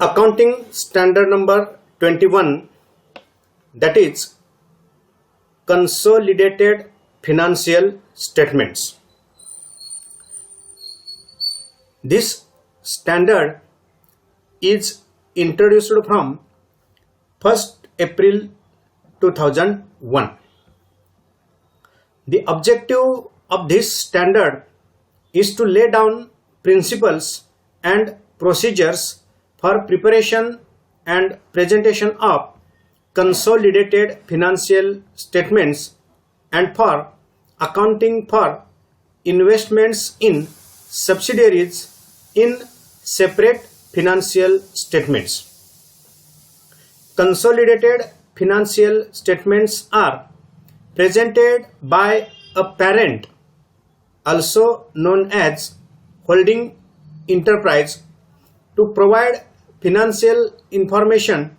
Accounting standard number 21, that is consolidated financial statements. This standard is introduced from 1st April 2001. The objective of this standard is to lay down principles and procedures for preparation and presentation of consolidated financial statements and for accounting for investments in subsidiaries in separate financial statements. Consolidated financial statements are presented by a parent, also known as holding enterprise, to provide financial information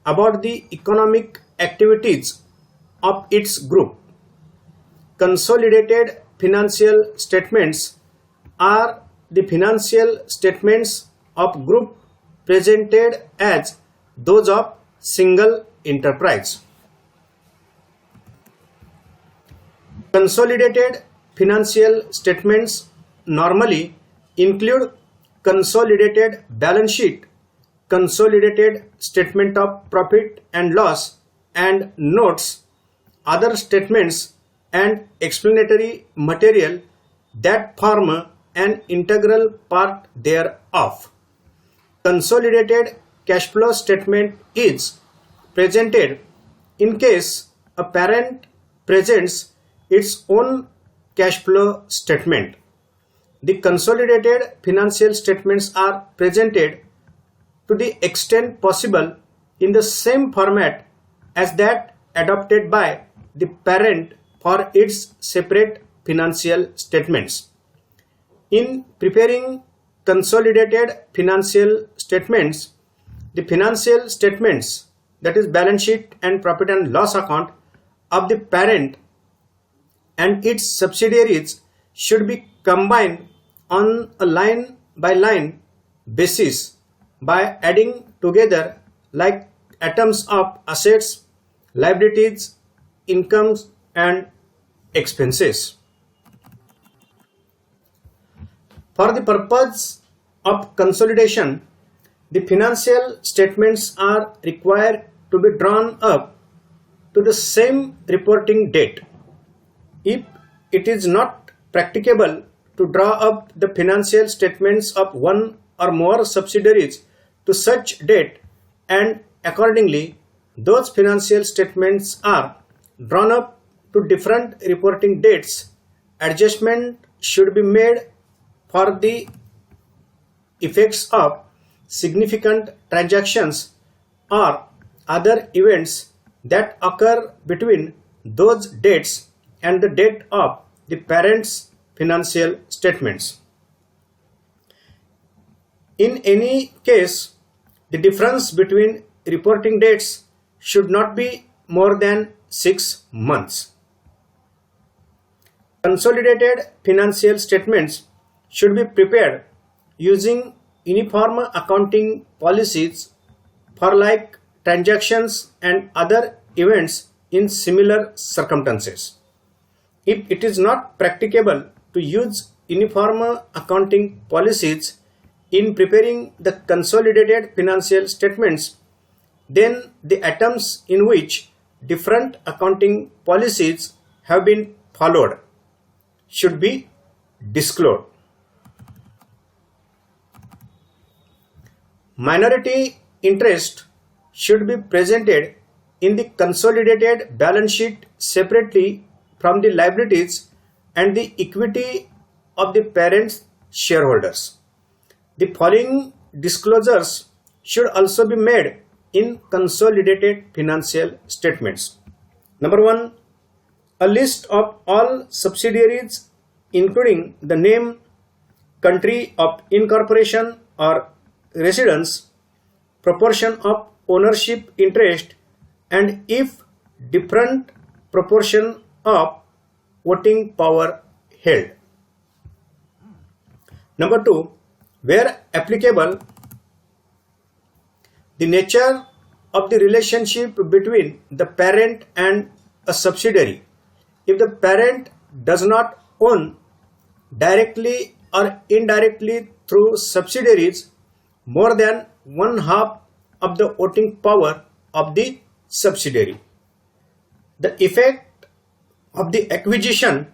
about the economic activities of its group. Consolidated financial statements are the financial statements of group presented as those of single enterprise. Consolidated financial statements normally include consolidated balance sheet, consolidated statement of profit and loss, and notes, other statements and explanatory material that form an integral part thereof. Consolidated cash flow statement is presented in case a parent presents its own cash flow statement. The consolidated financial statements are presented to the extent possible in the same format as that adopted by the parent for its separate financial statements. In preparing consolidated financial statements, the financial statements, that is balance sheet and profit and loss account of the parent and its subsidiaries, should be combined on a line by line basis by adding together like items of assets, liabilities, incomes and expenses. For the purpose of consolidation, the financial statements are required to be drawn up to the same reporting date. If it is not practicable to draw up the financial statements of one or more subsidiaries to such date, and accordingly those financial statements are drawn up to different reporting dates, adjustment should be made for the effects of significant transactions or other events that occur between those dates and the date of the parent's financial statements. In any case, the difference between reporting dates should not be more than 6 months. Consolidated financial statements should be prepared using uniform accounting policies for like transactions and other events in similar circumstances. If it is not practicable to use uniform accounting policies in preparing the consolidated financial statements, then the items in which different accounting policies have been followed should be disclosed. Minority interest should be presented in the consolidated balance sheet separately from the liabilities and the equity of the parent's shareholders. The following disclosures should also be made in consolidated financial statements. Number 1, a list of all subsidiaries including the name, country of incorporation or residence, proportion of ownership interest, and if different proportion of voting power held. Number 2, where applicable, The nature of the relationship between the parent and a subsidiary. If the parent does not own directly or indirectly through subsidiaries more than one half of the voting power of the subsidiary, the effect of the acquisition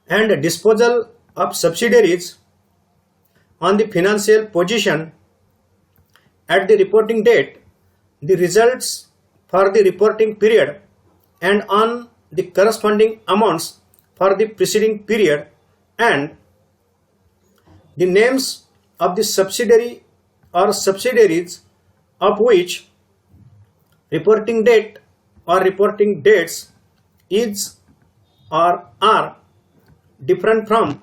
and disposal of subsidiaries on the financial position at the reporting date, the results for the reporting period, and on the corresponding amounts for the preceding period, and the names of the subsidiary or subsidiaries of which reporting date or reporting dates is or are different from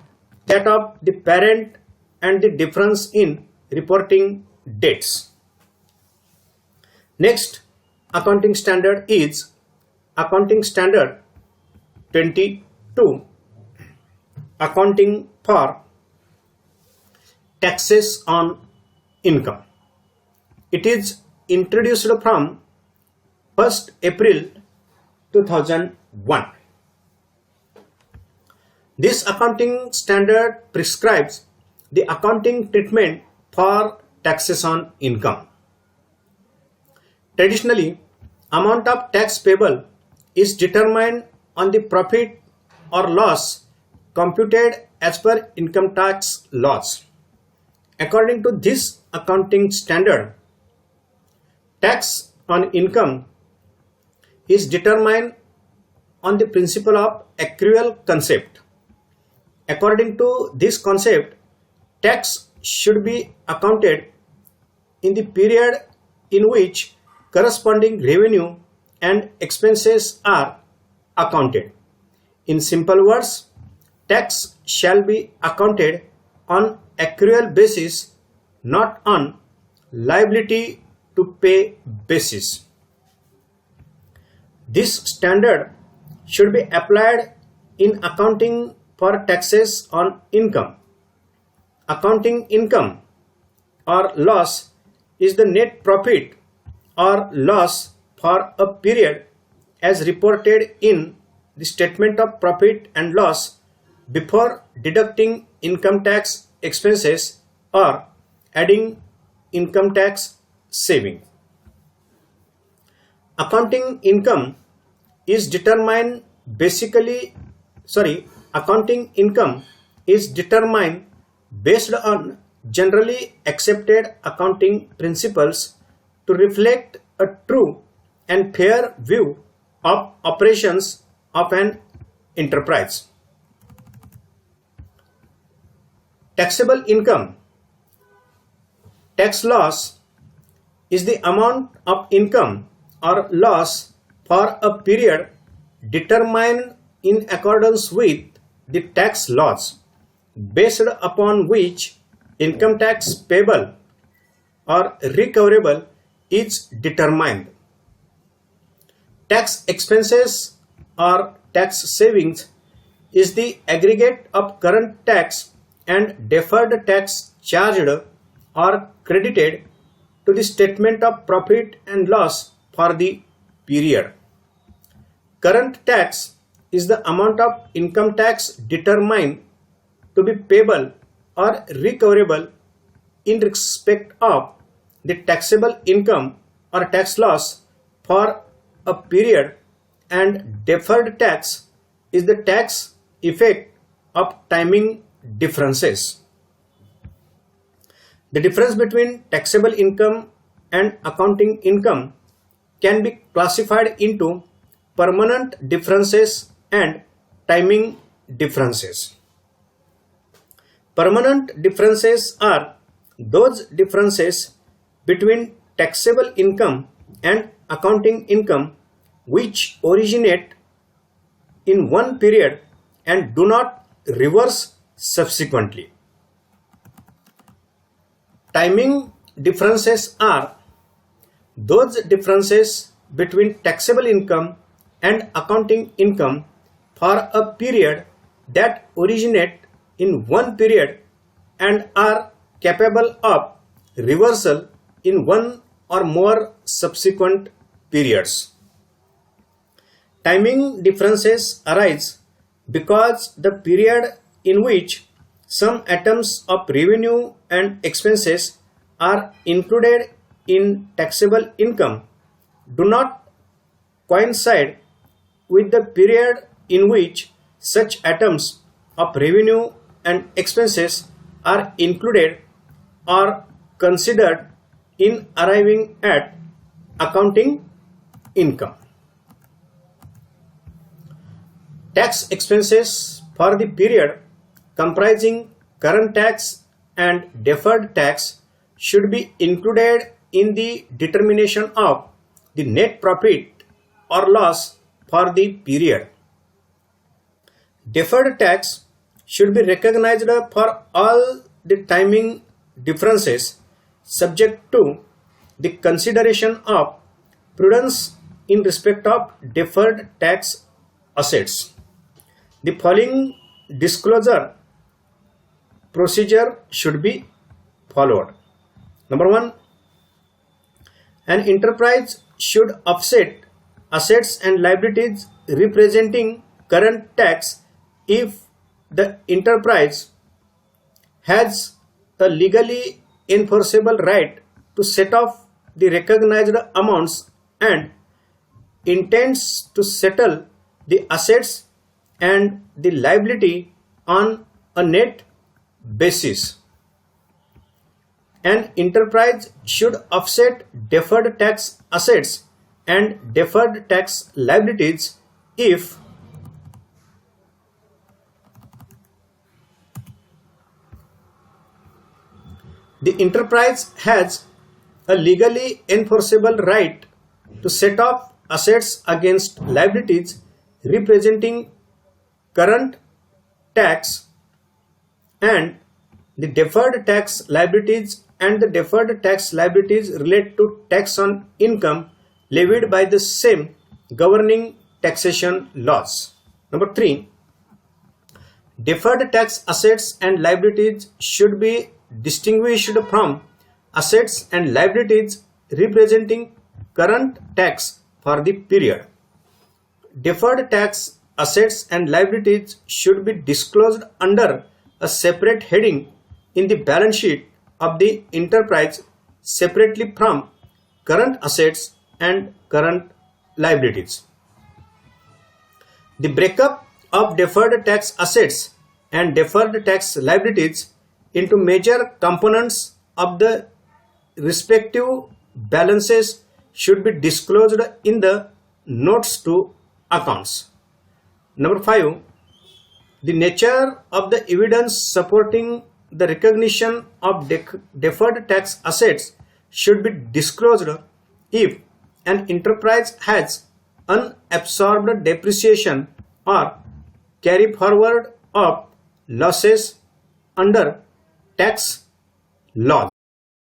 that of the parent, and the difference in reporting dates. Next accounting standard is Accounting Standard 22, Accounting for Taxes on Income. It is introduced from 1st April 2001. This accounting standard prescribes the accounting treatment for taxes on income. Traditionally, amount of tax payable is determined on the profit or loss computed as per income tax laws. According to this accounting standard, tax on income is determined on the principle of accrual concept. According to this concept, tax should be accounted in the period in which corresponding revenue and expenses are accounted. In simple words, tax shall be accounted on accrual basis, not on liability to pay basis. This standard should be applied in accounting for taxes on income. Accounting income or loss is the net profit or loss for a period as reported in the statement of profit and loss before deducting income tax expenses or adding income tax saving. Accounting income is determined accounting income is determined based on generally accepted accounting principles to reflect a true and fair view of operations of an enterprise. Taxable income, tax loss, is the amount of income or loss for a period determined in accordance with the tax laws, based upon which income tax payable or recoverable is determined. Tax expenses or tax savings is the aggregate of current tax and deferred tax charged or credited to the statement of profit and loss for the period. Current tax is the amount of income tax determined to be payable or recoverable in respect of the taxable income or tax loss for a period, and deferred tax is the tax effect of timing differences. The difference between taxable income and accounting income can be classified into permanent differences and timing differences. Permanent differences are those differences between taxable income and accounting income which originate in one period and do not reverse subsequently. Timing differences are those differences between taxable income and accounting income for a period that originate in one period and are capable of reversal in one or more subsequent periods. Timing differences arise because the period in which some items of revenue and expenses are included in taxable income do not coincide with the period in which such items of revenue and expenses are included or considered in arriving at accounting income. Tax expenses for the period comprising current tax and deferred tax should be included in the determination of the net profit or loss for the period. Deferred tax should be recognized for all the timing differences subject to the consideration of prudence in respect of deferred tax assets. The following disclosure procedure should be followed. Number 1, an enterprise should offset assets and liabilities representing current tax if the enterprise has a legally enforceable right to set off the recognized amounts and intends to settle the assets and the liability on a net basis. An enterprise should offset deferred tax assets and deferred tax liabilities if the enterprise has a legally enforceable right to set off assets against liabilities representing current tax and the deferred tax liabilities, and the deferred tax liabilities relate to tax on income levied by the same governing taxation laws. Number 3, deferred tax assets and liabilities should be distinguished from assets and liabilities representing current tax for the period. Deferred tax assets and liabilities should be disclosed under a separate heading in the balance sheet of the enterprise separately from current assets and current liabilities. The breakup of deferred tax assets and deferred tax liabilities into major components of the respective balances should be disclosed in the notes to accounts. Number 5, the nature of the evidence supporting the recognition of deferred tax assets should be disclosed if an enterprise has unabsorbed depreciation or carry forward of losses under tax laws.